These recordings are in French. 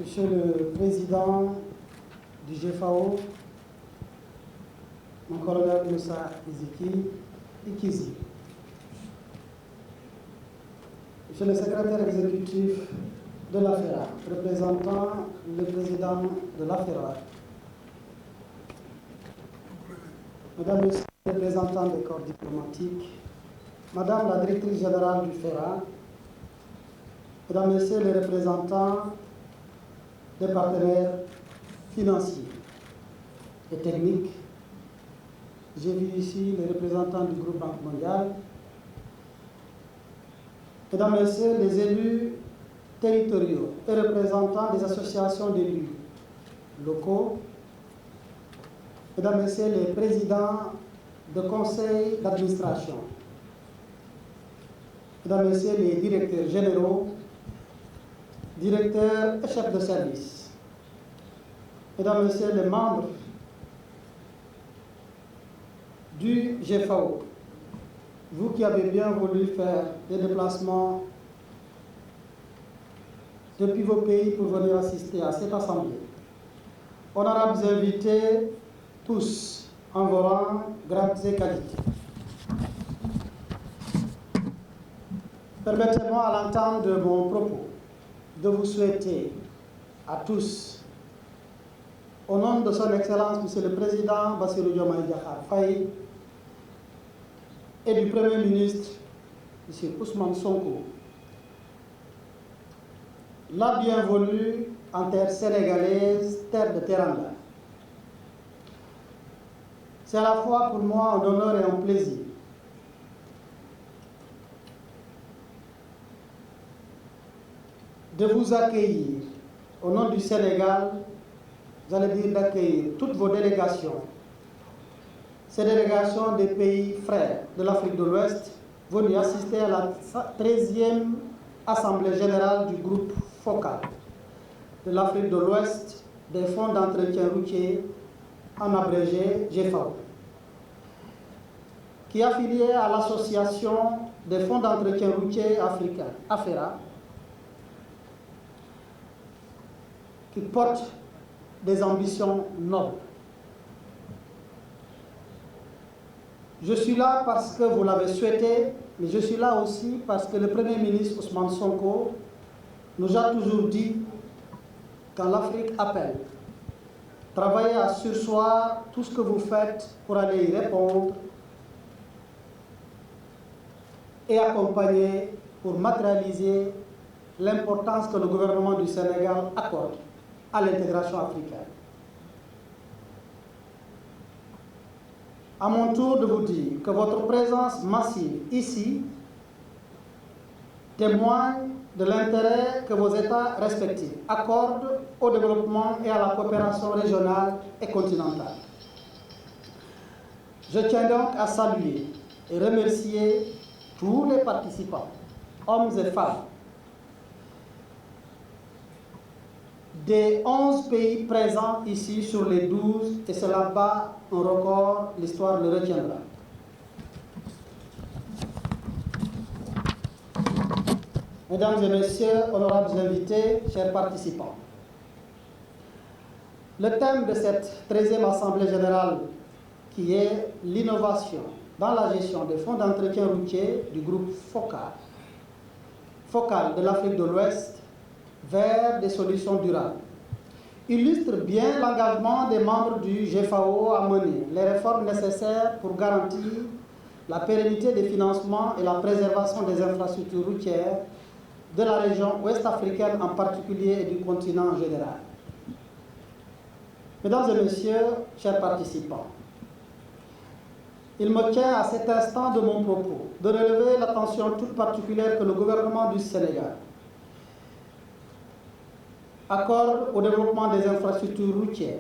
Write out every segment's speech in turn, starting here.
Monsieur le Président du GFAO, mon colonel Moussa Ikizi, Monsieur le secrétaire exécutif de l'AFERA, représentant le président de l'AFERA, Mesdames, Messieurs les représentants des corps diplomatiques, Madame la directrice générale du FERA, Mesdames, Messieurs les représentants des partenaires financiers et techniques, j'ai vu ici les représentants du groupe Banque mondiale, Mesdames, Messieurs les élus territoriaux et représentants des associations d'élus locaux, Mesdames, Messieurs les présidents de conseils d'administration, Mesdames, Messieurs les directeurs généraux, directeurs et chefs de service, Mesdames, Messieurs les membres du GFAO, vous qui avez bien voulu faire des déplacements depuis vos pays pour venir assister à cette assemblée, honorables invités, tous en vos rangs, grades et qualités. Permettez-moi à l'entame de mon propos de vous souhaiter à tous, au nom de son Excellence Monsieur le Président Bassirou Diomaye Diakhar Faye et du Premier ministre Monsieur Ousmane Sonko, la bienvenue en terre sénégalaise, terre de Teranga. C'est à la fois pour moi un honneur et un plaisir de vous accueillir au nom du Sénégal, j'allais dire d'accueillir toutes vos délégations, ces délégations des pays frères de l'Afrique de l'Ouest, venues assister à la 13e Assemblée générale du groupe FOCAL de l'Afrique de l'Ouest des fonds d'entretien routier, en abrégé GFAO, qui est affilié à l'association des fonds d'entretien routier africains, AFERA, qui porte des ambitions nobles. Je suis là parce que vous l'avez souhaité, mais je suis là aussi parce que le Premier ministre Ousmane Sonko nous a toujours dit, quand l'Afrique appelle, travaillez à surseoir tout ce que vous faites pour aller y répondre et accompagner pour matérialiser l'importance que le gouvernement du Sénégal accorde à l'intégration africaine. À mon tour de vous dire que votre présence massive ici témoigne de l'intérêt que vos États respectifs accordent au développement et à la coopération régionale et continentale. Je tiens donc à saluer et remercier tous les participants, hommes et femmes, des 11 pays présents ici sur les 12, et cela bat un record, l'histoire le retiendra. Mesdames et messieurs, honorables invités, chers participants, le thème de cette 13e Assemblée générale, qui est l'innovation dans la gestion des fonds d'entretien routier du groupe FOCAL de l'Afrique de l'Ouest, vers des solutions durables, illustre bien l'engagement des membres du GFAO à mener les réformes nécessaires pour garantir la pérennité des financements et la préservation des infrastructures routières de la région ouest-africaine en particulier et du continent en général. Mesdames et messieurs, chers participants, il me tient à cet instant de mon propos de relever l'attention toute particulière que le gouvernement du Sénégal accorde au développement des infrastructures routières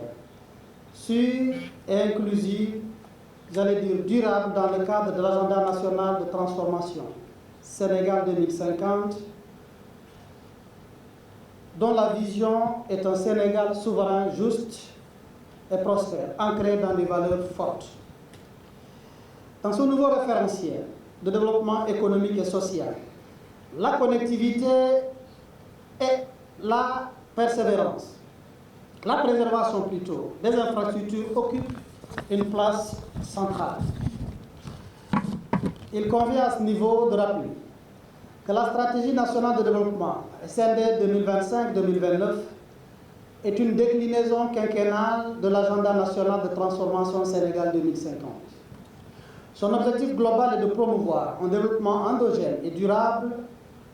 sûres et inclusives, j'allais dire durables, dans le cadre de l'agenda national de transformation Sénégal 2050, dont la vision est un Sénégal souverain, juste et prospère, ancré dans des valeurs fortes. Dans ce nouveau référentiel de développement économique et social, la connectivité est la persévérance. La préservation plutôt des infrastructures occupe une place centrale. Il convient à ce niveau de rappeler que la stratégie nationale de développement SND 2025-2029 est une déclinaison quinquennale de l'agenda national de transformation Sénégal 2050. Son objectif global est de promouvoir un développement endogène et durable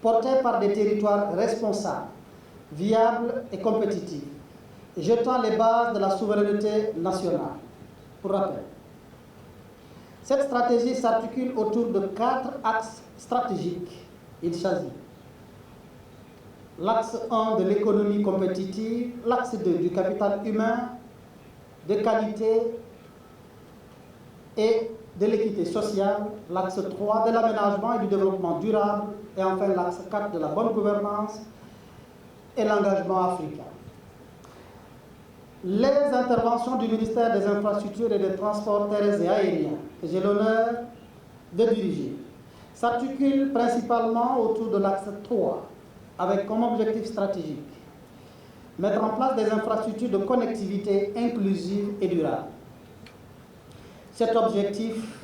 porté par des territoires responsables, viables et compétitifs, jetant les bases de la souveraineté nationale. Pour rappel, cette stratégie s'articule autour de 4 axes stratégiques. Il s'agit l'axe 1 de l'économie compétitive, l'axe 2 du capital humain, de qualité et de l'équité sociale, l'axe 3 de l'aménagement et du développement durable, et enfin l'axe 4 de la bonne gouvernance et l'engagement africain. Les interventions du ministère des Infrastructures et des Transports terrestres et aériens, que j'ai l'honneur de diriger, s'articulent principalement autour de l'axe 3, avec comme objectif stratégique mettre en place des infrastructures de connectivité inclusive et durable. Cet objectif,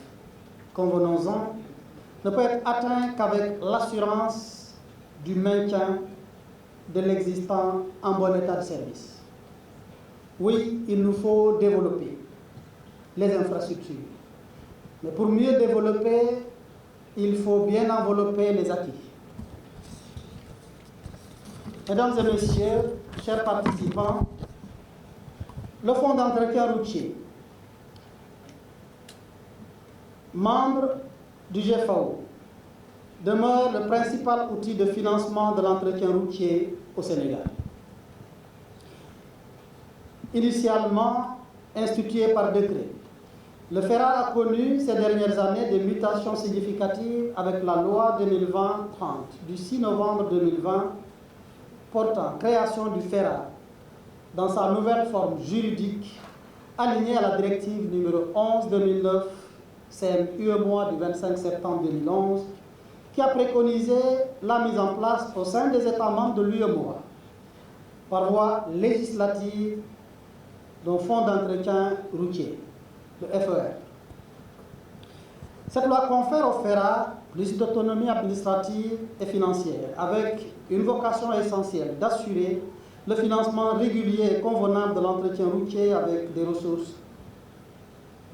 convenons-en, ne peut être atteint qu'avec l'assurance du maintien de l'existant en bon état de service. Oui, il nous faut développer les infrastructures. Mais pour mieux développer, il faut bien envelopper les acquis. Mesdames et messieurs, chers participants, le Fonds d'entretien routier, membre du GFAO, demeure le principal outil de financement de l'entretien routier au Sénégal. Initialement institué par décret, le FERA a connu ces dernières années des mutations significatives avec la loi 2020-30 du 6 novembre 2020 portant création du FERA dans sa nouvelle forme juridique alignée à la directive numéro 11-2009 CM-UEMOA du 25 septembre 2011 qui a préconisé la mise en place au sein des États membres de l'UEMOA par voie législative d'un fonds d'entretien routier, le FER. Cette loi confère au FERA plus d'autonomie administrative et financière, avec une vocation essentielle d'assurer le financement régulier et convenable de l'entretien routier avec des ressources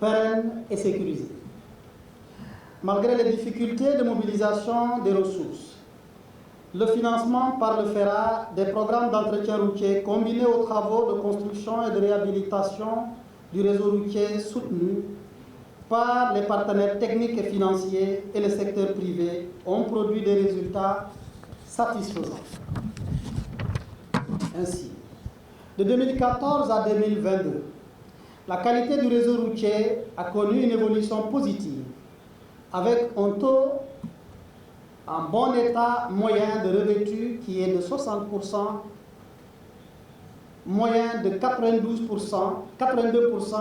pérennes et sécurisées. Malgré les difficultés de mobilisation des ressources, le financement par le FERA des programmes d'entretien routier combinés aux travaux de construction et de réhabilitation du réseau routier soutenu par les partenaires techniques et financiers et le secteur privé ont produit des résultats satisfaisants. Ainsi, de 2014 à 2022, la qualité du réseau routier a connu une évolution positive avec un taux en bon état moyen de revêtu qui est de 60%, moyen de 82%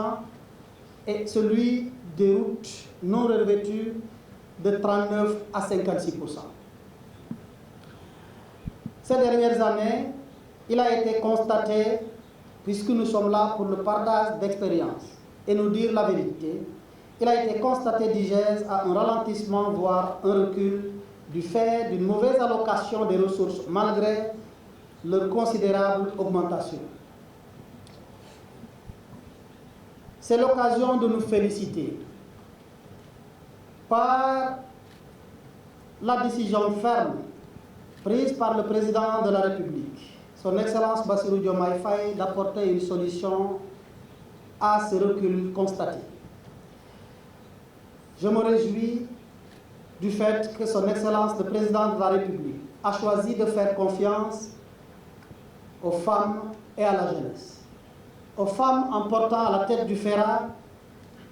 et celui des routes non revêtues de 39 à 56%. Ces dernières années, il a été constaté, puisque nous sommes là pour le partage d'expérience et nous dire la vérité, il a été constaté, dis-je, à un ralentissement, voire un recul du fait d'une mauvaise allocation des ressources malgré leur considérable augmentation. C'est l'occasion de nous féliciter par la décision ferme prise par le président de la République, son Excellence Bassirou Diomaye Faye, d'apporter une solution à ce recul constaté. Je me réjouis du fait que son Excellence le président de la République a choisi de faire confiance aux femmes et à la jeunesse. Aux femmes en portant à la tête du FERA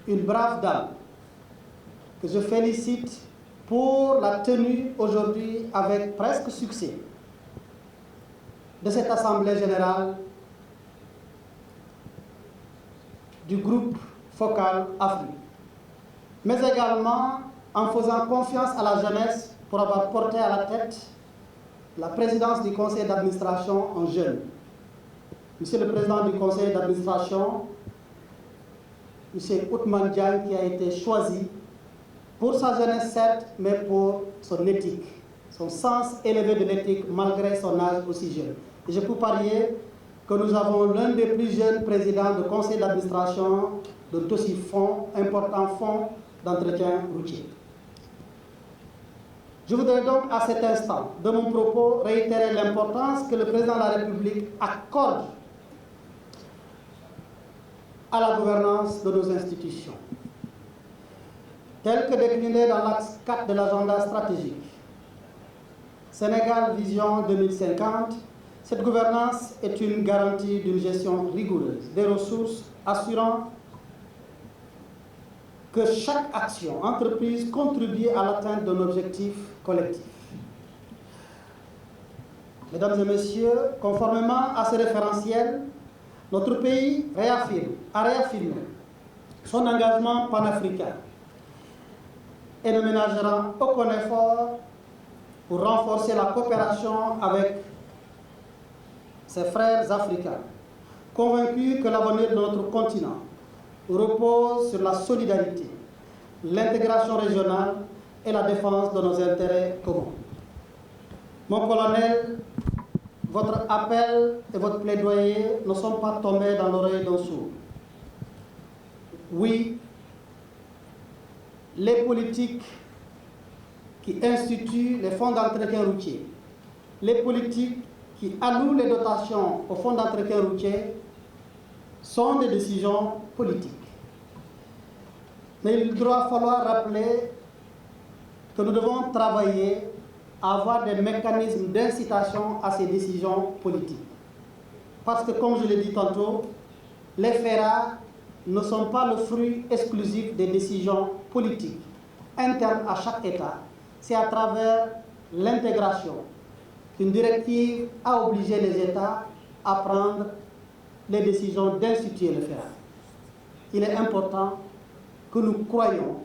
une brave dame que je félicite pour la tenue aujourd'hui avec presque succès de cette Assemblée générale du groupe focal Afrique, mais également en faisant confiance à la jeunesse pour avoir porté à la tête la présidence du conseil d'administration en jeune. Monsieur le Président du Conseil d'administration, Monsieur Ousmane Diagne, qui a été choisi pour sa jeunesse, certes, mais pour son éthique, son sens élevé de l'éthique, malgré son âge aussi jeune. Et je peux parier que nous avons l'un des plus jeunes présidents de conseil d'administration de aussi important fonds d'entretien routier. Je voudrais donc à cet instant de mon propos réitérer l'importance que le président de la République accorde à la gouvernance de nos institutions. Tel que décliné dans l'axe 4 de l'agenda stratégique Sénégal Vision 2050, cette gouvernance est une garantie d'une gestion rigoureuse des ressources, assurant que chaque action entreprise contribue à l'atteinte d'un objectif collectif. Mesdames et messieurs, conformément à ce référentiel, notre pays a réaffirmé son engagement panafricain et ne ménagera aucun effort pour renforcer la coopération avec ses frères africains, convaincus que l'avenir de notre continent repose sur la solidarité, l'intégration régionale et la défense de nos intérêts communs. Mon colonel, votre appel et votre plaidoyer ne sont pas tombés dans l'oreille d'un sourd. Oui, les politiques qui instituent les fonds d'entretien routier, les politiques qui allouent les dotations aux fonds d'entretien routier sont des décisions politiques. Mais il doit falloir rappeler que nous devons travailler à avoir des mécanismes d'incitation à ces décisions politiques. Parce que, comme je l'ai dit tantôt, les FERA ne sont pas le fruit exclusif des décisions politiques internes à chaque État. C'est à travers l'intégration qu'une directive a obligé les États à prendre les décisions d'instituer le FERA. Il est important que nous croyions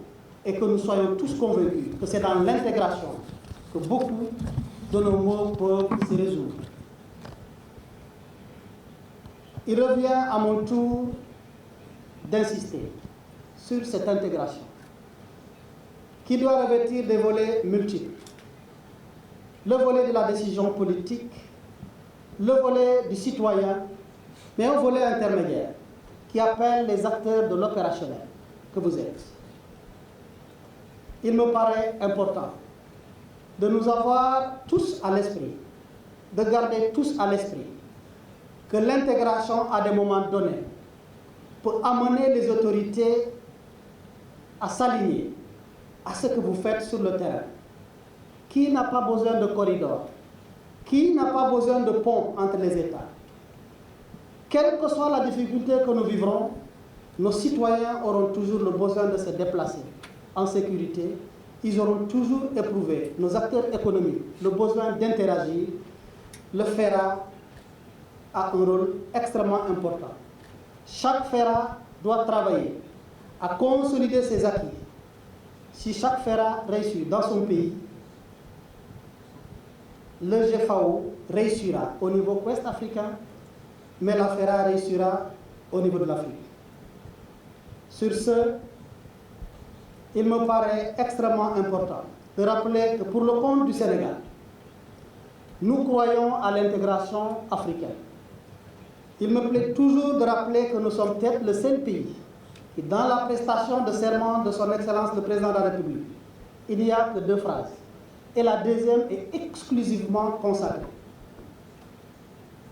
et que nous soyons tous convaincus que c'est dans l'intégration que beaucoup de nos maux peuvent se résoudre. Il revient à mon tour d'insister sur cette intégration qui doit revêtir des volets multiples. Le volet de la décision politique, le volet du citoyen, mais un volet intermédiaire qui appelle les acteurs de l'opérationnel que vous êtes. Il me paraît important de nous avoir tous à l'esprit, de garder tous à l'esprit que l'intégration à des moments donnés peut amener les autorités à s'aligner à ce que vous faites sur le terrain. Qui n'a pas besoin de corridors? Qui n'a pas besoin de ponts entre les États? Quelle que soit la difficulté que nous vivrons, nos citoyens auront toujours le besoin de se déplacer en sécurité. Ils auront toujours éprouvé, nos acteurs économiques, le besoin d'interagir. Le FERA a un rôle extrêmement important. Chaque FERA doit travailler à consolider ses acquis. Si chaque FERA réussit dans son pays, le GFAO réussira au niveau ouest africain, mais la FERA réussira au niveau de l'Afrique. Sur ce, il me paraît extrêmement important de rappeler que pour le compte du Sénégal, nous croyons à l'intégration africaine. Il me plaît toujours de rappeler que nous sommes peut-être le seul pays qui, dans la prestation de serment de son Excellence le Président de la République, il n'y a que 2 phrases. Et la deuxième est exclusivement consacrée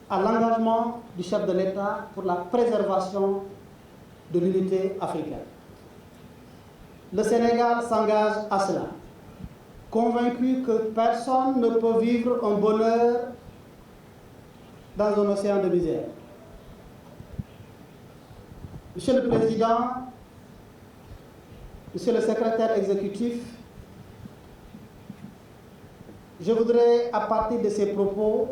à l'engagement du chef de l'État pour la préservation de l'unité africaine. Le Sénégal s'engage à cela, convaincu que personne ne peut vivre un bonheur dans un océan de misère. Monsieur le Président, Monsieur le Secrétaire exécutif, je voudrais, à partir de ces propos,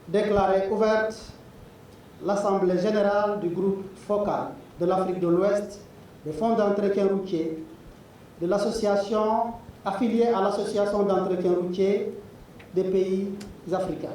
déclarer ouverte l'Assemblée générale du groupe focal de l'Afrique de l'Ouest, des fonds d'entretien routier, de l'association affiliée à l'Association d'entretien routier des pays africains.